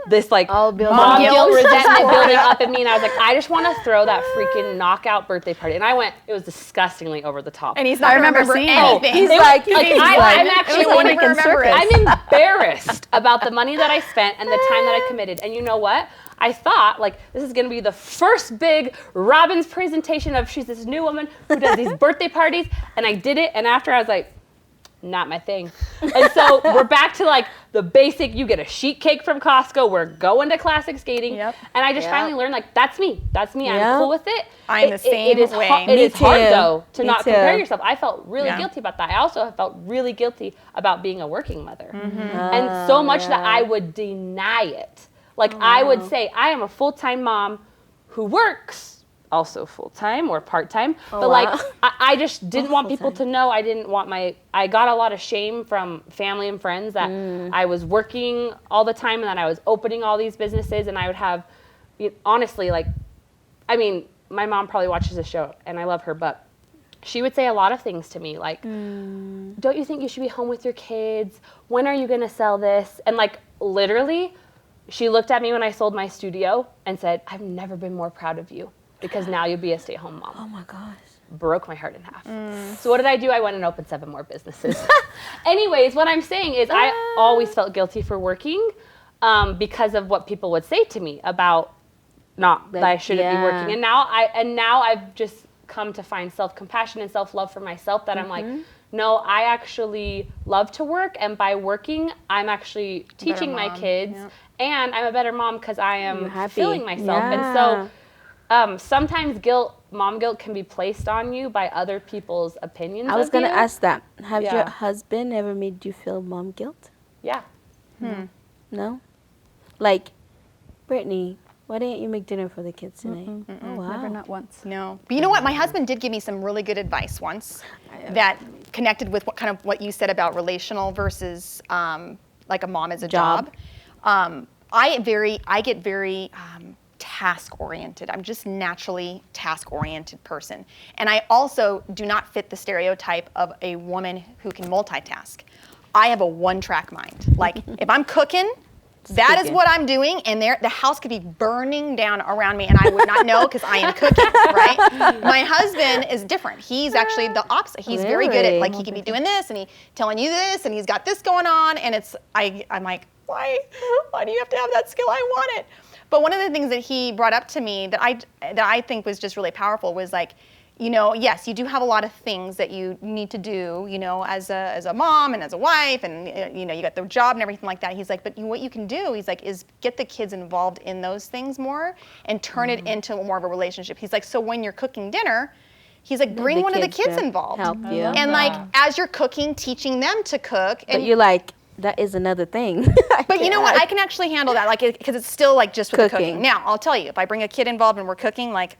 this like mom guilt, resentment building up in me, and I was like, I just want to throw that freaking knockout birthday party. And I went, it was disgustingly over the top. And he's not going to remember anything. He's like, I'm actually won't even remember it. I'm embarrassed about the money that I spent and the time that I committed. And you know what? I thought, like, this is going to be the first big Robin's presentation of she's this new woman who does these birthday parties. And I did it. And after I was like, not my thing. And so we're back to like the basic, you get a sheet cake from Costco, we're going to classic skating. Yep. And I just finally learned like, that's me. I'm cool with it. I'm the same way. It is hard too. though to Me not too. compare yourself. I felt really Yeah. guilty about that. I also have felt really guilty about being a working mother. And so much that I would deny it. Like I would say, I am a full-time mom who works also full-time or part-time. But like, I just didn't want people to know. I didn't want I got a lot of shame from family and friends that I was working all the time and that I was opening all these businesses, and I would have, honestly, like, I mean, my mom probably watches the show and I love her, but she would say a lot of things to me like, don't you think you should be home with your kids? When are you going to sell this? And like, literally, she looked at me when I sold my studio and said, I've never been more proud of you because now you'll be a stay-at-home mom. oh my gosh. Broke my heart in half. So what did I do? I went and opened 7 more businesses. Anyways, what I'm saying is I always felt guilty for working because of what people would say to me about that I shouldn't be working. And now I've just come to find self-compassion and self-love for myself that I'm like, no, I actually love to work, and by working, I'm actually teaching my kids, and I'm a better mom because I am fulfilling myself. And so sometimes mom guilt can be placed on you by other people's opinions. I was going to ask that. Have your husband ever made you feel mom guilt? Yeah. No? Like, Brittany, why didn't you make dinner for the kids today? Oh, wow. Never, not once. No. But you know what? My husband did give me some really good advice once that connected with what you said about relational versus like a mom as a job. I get very task oriented. I'm just naturally task oriented person. And I also do not fit the stereotype of a woman who can multitask. I have a one-track mind. Like if I'm cooking, that is what I'm doing, and the house could be burning down around me, and I would not know because I am cooking, right? My husband is different. He's actually the opposite. He's very good at, like, he can be doing this, and he telling you this, and he's got this going on, and I'm like, why do you have to have that skill? I want it. But one of the things that he brought up to me that I think was just really powerful was like, you know, yes, you do have a lot of things that you need to do, you know, as a mom and as a wife, and you know, you got the job and everything like that. He's like, but what you can do, he's like, is get the kids involved in those things more and turn it into more of a relationship. He's like, so when you're cooking dinner, he's like, bring one of the kids involved. Help you. And like, as you're cooking, teaching them to cook. And But you're like, that is another thing. But you know what? I can actually handle that, like, because it's still like just with the Cooking. cooking. Now, I'll tell you, if I bring a kid involved and we're cooking, like,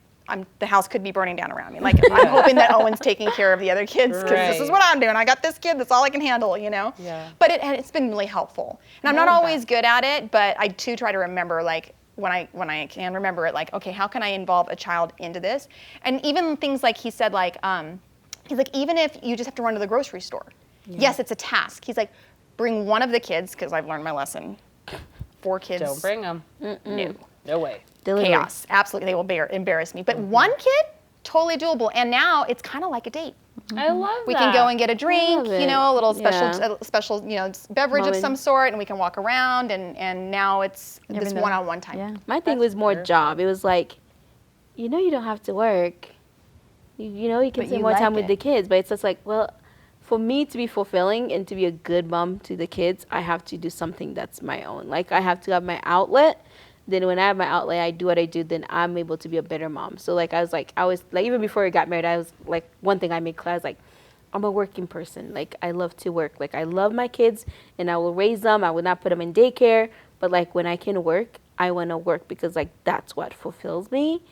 the house could be burning down around me. Like, I'm hoping that Owen's taking care of the other kids because this is what I'm doing. I got this kid. That's all I can handle, you know? Yeah. But it's been really helpful. And I'm not always good at it, but I too try to remember, like, when I can remember it, like, okay, how can I involve a child into this? And even things like he said, like, he's like, even if you just have to run to the grocery store. Yes, it's a task. He's like, bring one of the kids, because I've learned my lesson. 4 kids. Don't bring them. No. No way. Delivery. Chaos. Absolutely, they will embarrass me. But one kid, totally doable. And now it's kind of like a date. I love We that. can go and get a drink, love you know, a little it. special, you know, beverage of Moment. some sort, and we can walk around. And now it's this know. one-on-one time. Yeah. My thing was more job. It was like, you know, you don't have to work. You know, you can But spend you more like time with it. the kids. But it's just like, well, for me to be fulfilling and to be a good mom to the kids, I have to do something that's my own. Like, I have to have my outlet. Then when I have my outlet, I do what I do, then I'm able to be a better mom. So, like, I was like, even before I got married, I was like, one thing I made clear, I was like, I'm a working person. Like, I love to work. Like, I love my kids, and I will raise them. I will not put them in daycare. But, like, when I can work, I want to work because, like, that's what fulfills me.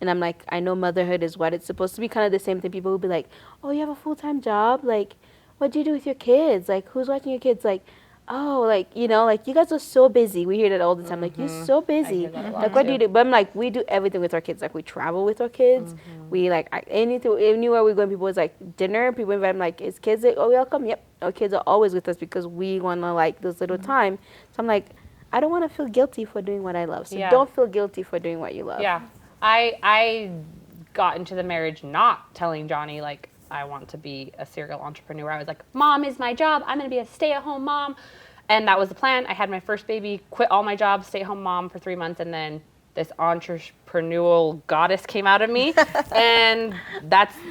And I'm like, I know motherhood is what it's supposed to be, kind of the same thing. People will be like, oh, you have a full-time job? Like, what do you do with your kids? Like, who's watching your kids? Like, oh, like, you know, like, you guys are so busy. We hear that all the time. Like, you're so busy. Like, what do you do? But I'm like, we do everything with our kids. Like, we travel with our kids. We, like, anywhere we go, people is like, dinner. People invite them, like, is kids, oh, welcome? Yep. Our kids are always with us because we want to, like, this little time. So I'm like, I don't want to feel guilty for doing what I love. So don't feel guilty for doing what you love. Yeah. I got into the marriage not telling Johnny, like, I want to be a serial entrepreneur. I was like, mom is my job. I'm going to be a stay-at-home mom. And that was the plan. I had my first baby, quit all my jobs, stay-at-home mom for 3 months, and then this entrepreneurial goddess came out of me. And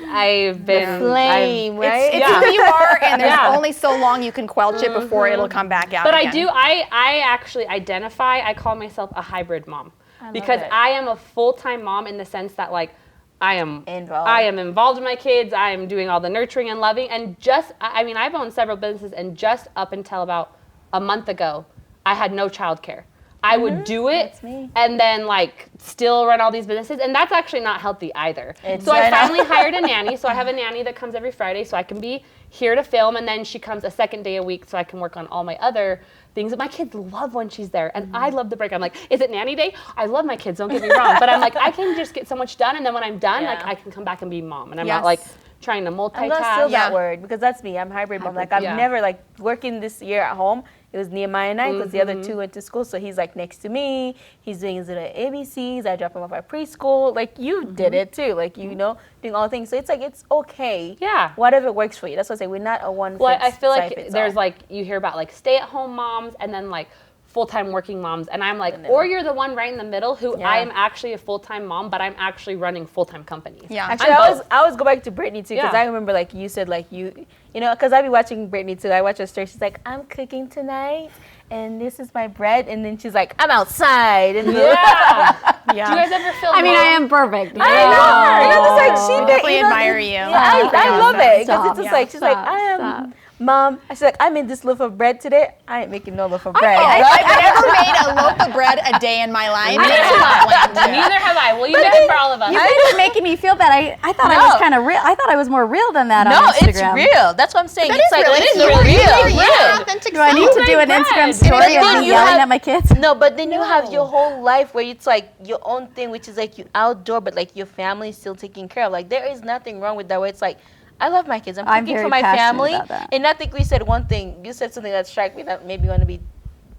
I've been... Flame, right? It's who you are, and there's only so long you can quelch it before it'll come back out But again. I actually I call myself a hybrid mom. Because I am a full-time mom in the sense that, like, I am involved in my kids. I am doing all the nurturing and loving. And I've owned several businesses, and just up until about a month ago, I had no childcare. I would do it and then, like, still run all these businesses. And that's actually not healthy either. So I finally hired a nanny. So I have a nanny that comes every Friday so I can be here to film. And then she comes a second day a week so I can work on all my other things that my kids love when she's there. And I love the break. I'm like, is it nanny day? I love my kids, don't get me wrong. But I'm like, I can just get so much done. And then when I'm done, like, I can come back and be mom. And I'm not, like, trying to multitask. I'm gonna steal that word because that's me. I'm hybrid mom. Like, I've never, like, working this year at home. It was Nehemiah and I because the other 2 went to school. So he's, like, next to me. He's doing his little ABCs. I drop him off at preschool. Like, you did it too. Like, you know, doing all things. So it's like, it's okay. Yeah. Whatever works for you. That's what I say. We're not a one. Well, I feel like there's, like, you hear about, like, stay-at-home moms and then, like, full-time working moms, and I'm like, or you're the one right in the middle who I am actually a full-time mom, but I'm actually running full-time companies. Yeah. Actually, I always go back to Brittany too, because I remember, like, you said, like, you know, because I be watching Brittany too. I watch her story. She's like, I'm cooking tonight, and this is my bread, and then she's like, I'm outside. And Do you guys ever feel? I mean, I am perfect. I know. You know, it's like she definitely admire you. Yeah, I love it because it's just Stop. like she's like, I am. Mom, she's like, I made this loaf of bread today. I ain't making no loaf of bread. I've never made a loaf of bread a day in my life. Neither have I. Well, you did it for all of us. You guys are making me feel bad. I thought I was kind of real. I thought I was more real than that on Instagram. it's real. That's what I'm saying. That it's is like real. it's It is real. real. real. Authentic Do I need to do an bread. Instagram story But of then me you yelling have- at my kids? No, but then you have your whole life where it's like your own thing, which is like you outdoor, but like your family's still taken care of. Like there is nothing wrong with that. Where it's like, I love my kids. I'm cooking very for my passionate family. about that. And I think we said one thing. You said something that struck me that made me want to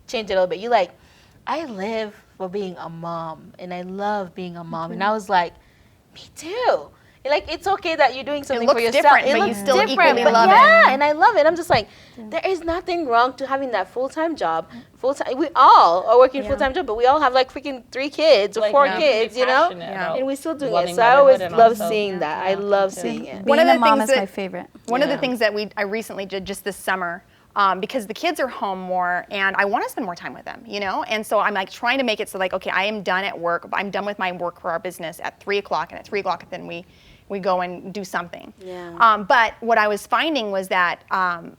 change it a little bit. You like, I live for being a mom, and I love being a mom. And I was like, me too. And like it's okay that you're doing something looks for yourself. different, It but you looks still different, equally but love it. yeah, and I love it. I'm just like, there is nothing wrong to having that full-time job. Full-time. We all are working full-time job, but we all have like freaking 3 kids or 4 kids, you know, and we're still doing it. loving So I always motherhood and love also- seeing that. I love seeing it. Being of a the mom things is that- my favorite. One of the things that I recently did just this summer, because the kids are home more and I want to spend more time with them, you know? And so I'm like trying to make it so like, okay, I am done at work. I'm done with my work for our business at 3 o'clock, and at 3 o'clock then we go and do something. Yeah. But what I was finding was that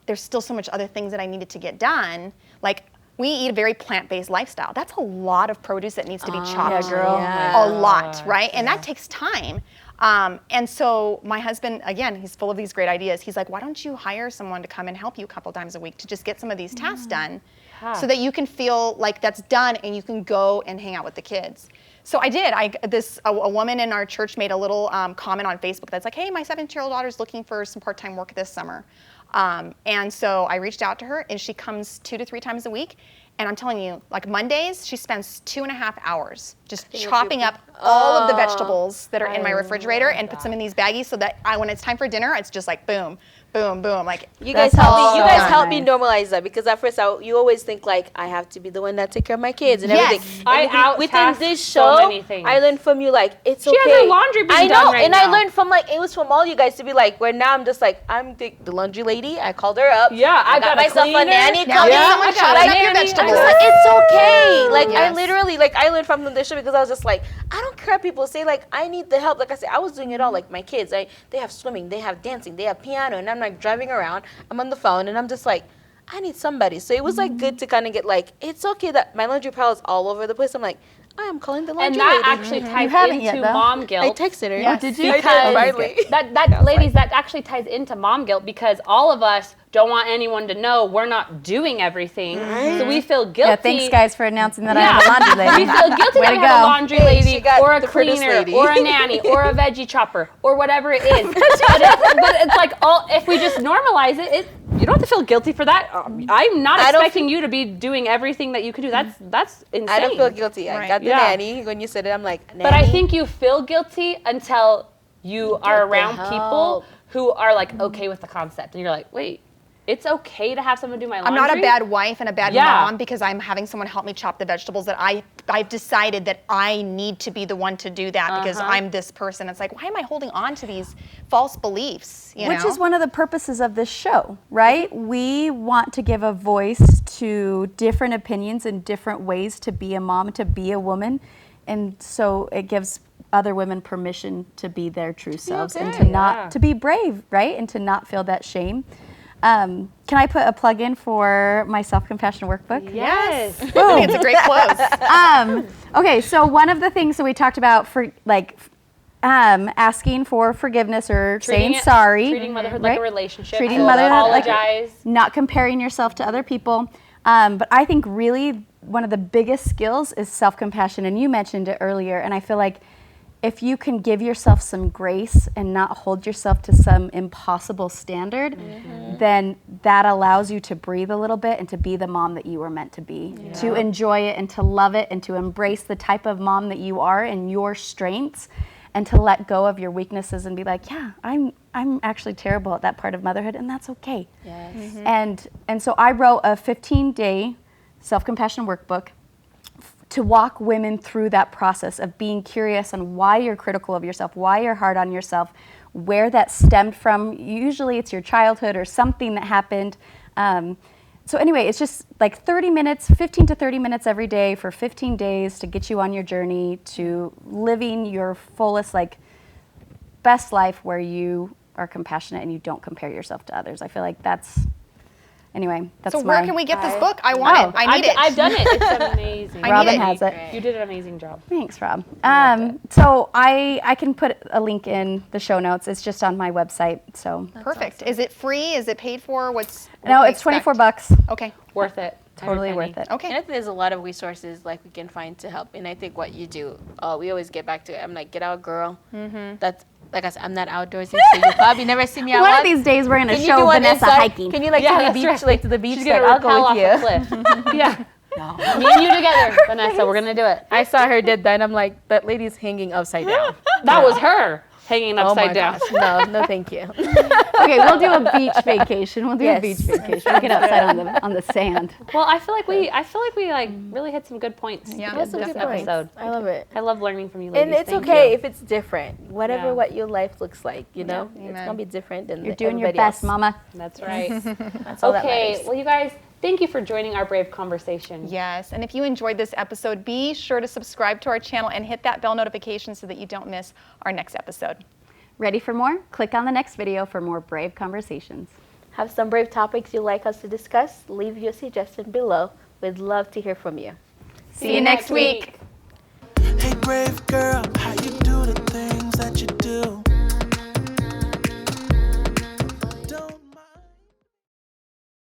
there's still so much other things that I needed to get done. Like we eat a very plant-based lifestyle. That's a lot of produce that needs to be chopped. yeah, girl. A lot, right? And that takes time. And so my husband, again, he's full of these great ideas. He's like, why don't you hire someone to come and help you a couple times a week to just get some of these tasks done so that you can feel like that's done and you can go and hang out with the kids. So I did. A woman in our church made a little comment on Facebook that's like, hey, my 17-year-old daughter's looking for some part-time work this summer. And so I reached out to her, and she comes 2 to 3 times a week. And I'm telling you, like Mondays, she spends 2.5 hours just chopping up all of the vegetables that are in my refrigerator and puts them in these baggies so that when it's time for dinner, it's just like boom, boom, boom. Like You guys help me normalize that, because at first you always think like I have to be the one that take care of my kids and Yes. everything. I And within out-task this so show, many things. I learned from you like it's She okay. has her laundry being I know, done right and now. I learned from like it was from all you guys to be like where now I'm just like I'm the laundry lady. I called her up. Yeah, I got a myself cleaner. a nanny. Now come get in. someone I chopping got up your I'm vegetables. just like, it's okay. Like I Yes. literally like I learned from the show because I was just like I don't care what people say. Like I need the help. Like I said, I was doing it all. Like my kids, they have swimming, they have dancing, they have piano, and I'm like driving around. I'm on the phone, and I'm just like, I need somebody. So it was like good to kind of get like, it's okay that my laundry pile is all over the place. I'm like, I am calling the And laundry that lady. actually You ties haven't into yet, though. mom guilt. I texted her. Yes. Did you? Because Finally. that ladies, that actually ties into mom guilt because all of us don't want anyone to know we're not doing everything. So we feel guilty. Yeah, thanks guys for announcing that I have a laundry lady. We feel guilty Way that to we have a go. laundry Hey, lady she got or a the produce cleaner lady. or a nanny or a veggie chopper or whatever it is. but it's like if we just normalize it, you don't have to feel guilty for that. I'm not I don't expecting you to be doing everything that you can do. That's insane. I don't feel guilty. I Right. got the Yeah. nanny. When you said it, I'm like, nanny. But I think you feel guilty until you are the around help. people who are like okay with the concept, and you're like, wait, it's okay to have someone do my I'm laundry. not a bad wife and a bad Yeah. mom because I'm having someone help me chop the vegetables that I've decided that I need to be the one to do that because I'm this person. It's like, why am I holding on to these false beliefs? You Which know? is one of the purposes of this show, right? We want to give a voice to different opinions and different ways to be a mom, to be a woman. And so it gives other women permission to be their true selves and to not to be brave, right? And to not feel that shame. Can I put a plug in for my self-compassion workbook? Yes. I think it's a great close. Okay, so one of the things that we talked about for like asking for forgiveness or saying sorry, treating motherhood like right? a relationship. Treating so motherhood like apologize. not comparing yourself to other people. But I think really one of the biggest skills is self-compassion, and you mentioned it earlier. And I feel like if you can give yourself some grace and not hold yourself to some impossible standard, then that allows you to breathe a little bit and to be the mom that you were meant to be, to enjoy it and to love it and to embrace the type of mom that you are and your strengths, and to let go of your weaknesses and be like, yeah, I'm actually terrible at that part of motherhood, and that's okay. Yes. And so I wrote a 15-day self-compassion workbook to walk women through that process of being curious on why you're critical of yourself, why you're hard on yourself, where that stemmed from. Usually it's your childhood or something that happened. So anyway, it's just like 30 minutes, 15 to 30 minutes every day for 15 days to get you on your journey to living your fullest, like, best life where you are compassionate and you don't compare yourself to others. I feel like that's So where can we get this book? I want it. I need it. I've done it. It's amazing. I Robin need it. has it. You did an amazing job. Thanks, Rob. So I can put a link in the show notes. It's just on my website. So Perfect. Is it free? Is it paid for? What no, can we it's $24. expect? Okay. Worth it. Totally Every worth it. Okay. And I think there's a lot of resources like we can find to help. And I think what you do, we always get back to it. I'm like, get out, girl. That's like I said, I'm not outdoorsy, so you'll probably never see me out. One of these days we're gonna Can you show do one Vanessa inside? hiking. Can you like Yeah, to the that's beach, right. like to the beach? She's Like, gonna I'll go rappel with off you. a cliff. Yeah. Me and you together, Vanessa. We're gonna do it. I saw her did that, and I'm like, that lady's hanging upside down. That was her hanging Oh my upside down. gosh. No, thank you. Okay, we'll do a beach vacation. We'll do a Yes. beach vacation. We'll get outside on the sand. Well, I feel like we like really hit some good points. Yeah, It was a good definitely. episode. I love it. I love learning from you ladies. And it's Thank okay you. if it's different. Whatever Yeah. what your life looks like, you know, it's Amen. gonna be different than You're doing your everybody best, else. Mama. That's right. That's all that Okay, matters. well, you guys, thank you for joining our brave conversation. Yes, and if you enjoyed this episode, be sure to subscribe to our channel and hit that bell notification so that you don't miss our next episode. Ready for more? Click on the next video for more brave conversations. Have some brave topics you'd like us to discuss? Leave your suggestion below. We'd love to hear from you. See you next week. Hey, brave girl,